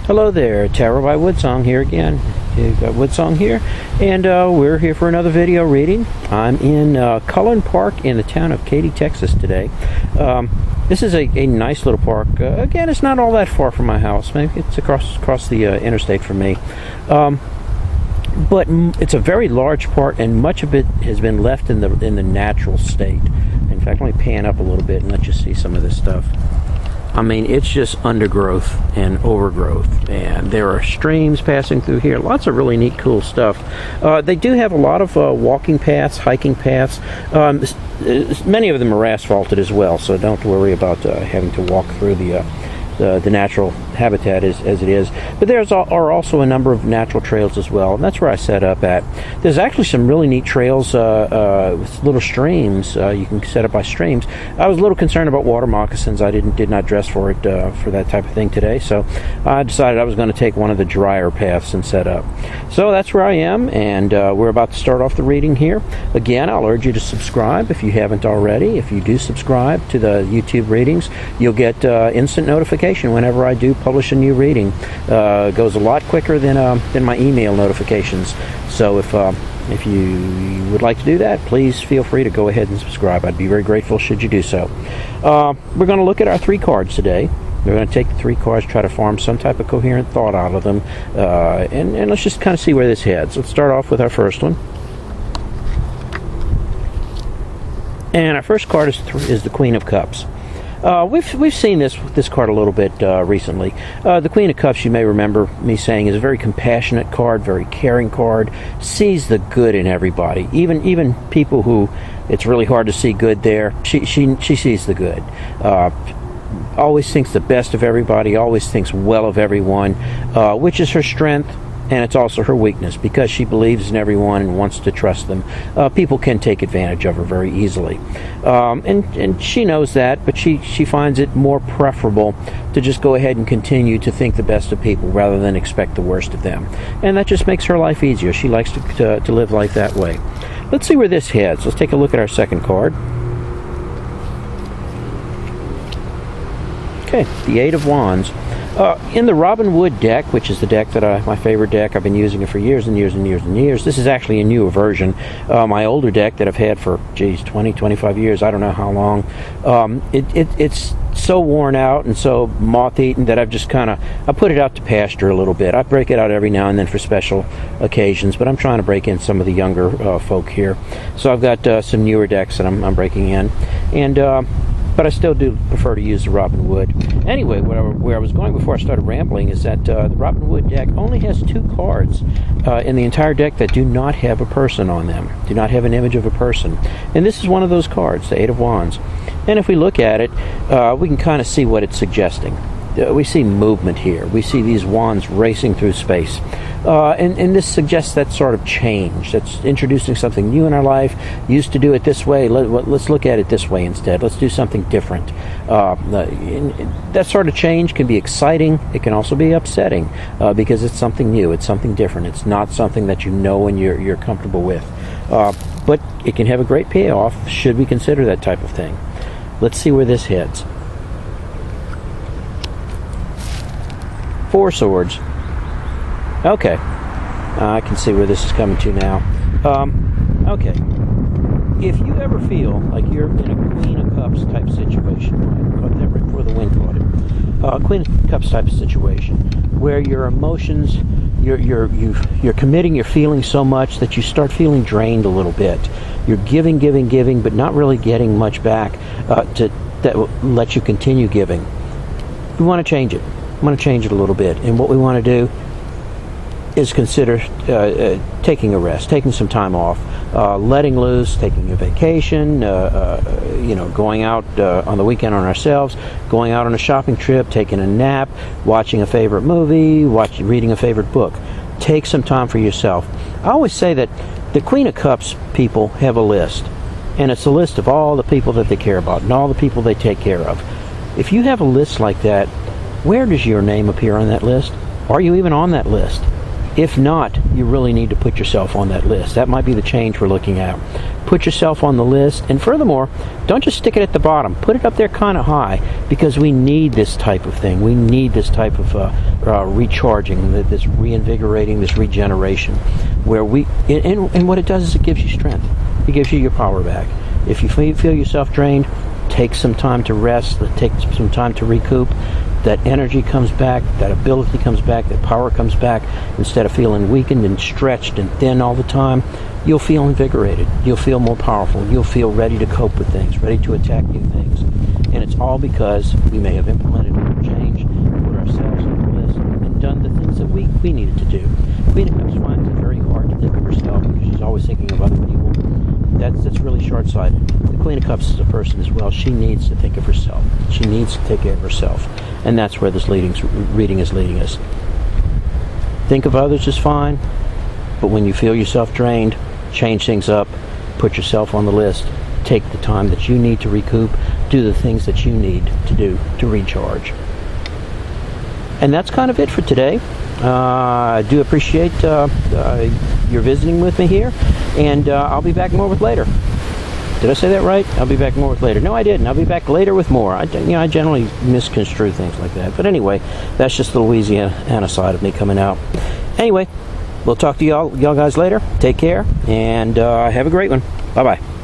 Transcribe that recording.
Hello there, Tarot by Woodsong here again. You've got Woodsong here, and we're here for another video reading. I'm in Cullen Park in the town of Katy, Texas today. This is a nice little park. Again, it's not all that far from my house. Maybe it's across the interstate from me. But it's a very large park, and much of it has been left in the natural state. In fact, let me pan up a little bit and let you see some of this stuff. I mean, it's just undergrowth and overgrowth, and there are streams passing through here. Lots of really neat, cool stuff. They do have a lot of walking paths, hiking paths. Many of them are asphalted as well, so don't worry about having to walk through the natural habitat as it is. But there are also a number of natural trails as well, and that's where I set up at. There's actually some really neat trails with little streams. You can set up by streams. I was a little concerned about water moccasins. I did not dress for it for that type of thing today, so I decided I was going to take one of the drier paths and set up. So that's where I am, and we're about to start off the reading here. Again, I'll urge you to subscribe if you haven't already. If you do subscribe to the YouTube readings, you'll get instant notification whenever I do publish a new reading. It goes a lot quicker than my email notifications. So if you would like to do that, please feel free to go ahead and subscribe. I'd be very grateful should you do so. We're going to look at our 3 cards today. We're going to take the 3 cards, try to form some type of coherent thought out of them, and let's just kind of see where this heads. Let's start off with our first one. And our first card is the Queen of Cups. We've seen this card a little bit recently. The Queen of Cups, you may remember me saying, is a very compassionate card, very caring card, sees the good in everybody, even people who it's really hard to see good there. She sees the good. Always thinks the best of everybody, always thinks well of everyone, which is her strength. And it's also her weakness, because she believes in everyone and wants to trust them. People can take advantage of her very easily. And she knows that, but she finds it more preferable to just go ahead and continue to think the best of people rather than expect the worst of them. And that just makes her life easier. She likes to live life that way. Let's see where this heads. Let's take a look at our second card. Okay, the 8 of Wands. In the Robin Wood deck, which is the deck that my favorite deck, I've been using it for years and years and years and years. This is actually a newer version. My older deck that I've had for, 20, 25 years, I don't know how long. It's so worn out and so moth-eaten that I've just I put it out to pasture a little bit. I break it out every now and then for special occasions, but I'm trying to break in some of the younger folk here. So I've got some newer decks that I'm breaking in. And but I still do prefer to use the Robin Wood. Anyway, where I was going before I started rambling is that the Robin Wood deck only has 2 cards in the entire deck that do not have a person on them, do not have an image of a person. And this is one of those cards, the 8 of Wands. And if we look at it, we can kind of see what it's suggesting. We see movement here. We see these wands racing through space. And this suggests that sort of change. That's introducing something new in our life. Used to do it this way. Let's look at it this way instead. Let's do something different. That sort of change can be exciting. It can also be upsetting because it's something new. It's something different. It's not something that you know and you're comfortable with. But it can have a great payoff should we consider that type of thing. Let's see where this heads. 4 swords. Okay, I can see where this is coming to now. Okay, if you ever feel like you're in a Queen of Cups type situation, I caught that right before the wind caught it. Queen of Cups type of situation, where your emotions, you're committing, you're feeling so much that you start feeling drained a little bit. You're giving, but not really getting much back that will let you continue giving. We want to change it. I'm going to change it a little bit, and what we want to do is consider taking a rest, taking some time off, letting loose, taking a vacation, going out on the weekend on ourselves, going out on a shopping trip, taking a nap, watching a favorite movie, reading a favorite book. Take some time for yourself. I always say that the Queen of Cups people have a list, and it's a list of all the people that they care about and all the people they take care of. If you have a list like that, where does your name appear on that list? Are you even on that list? If not, you really need to put yourself on that list. That might be the change we're looking at. Put yourself on the list, and furthermore, don't just stick it at the bottom. Put it up there kind of high, because we need this type of thing. We need this type of recharging, this reinvigorating, this regeneration, where and what it does is it gives you strength. It gives you your power back. If you feel yourself drained, take some time to rest, take some time to recoup. That energy comes back, that ability comes back, that power comes back. Instead of feeling weakened and stretched and thin all the time, you'll feel invigorated. You'll feel more powerful. You'll feel ready to cope with things, ready to attack new things. And it's all because we may have implemented a change, put ourselves on the list, and done the things that we needed to do. Queen of Cups finds it very hard to think of herself because she's always thinking of other people. That's really short-sighted. The Queen of Cups is a person as well. She needs to think of herself. She needs to take care of herself. And that's where this reading is leading us. Think of others is fine, but when you feel yourself drained, change things up, put yourself on the list, take the time that you need to recoup, do the things that you need to do to recharge. And that's kind of it for today. I do appreciate your visiting with me here, and I'll be back more with later. Did I say that right? I'll be back more with later. No, I didn't. I'll be back later with more. I generally misconstrue things like that. But anyway, that's just the Louisiana side of me coming out. Anyway, we'll talk to y'all guys later. Take care, and have a great one. Bye-bye.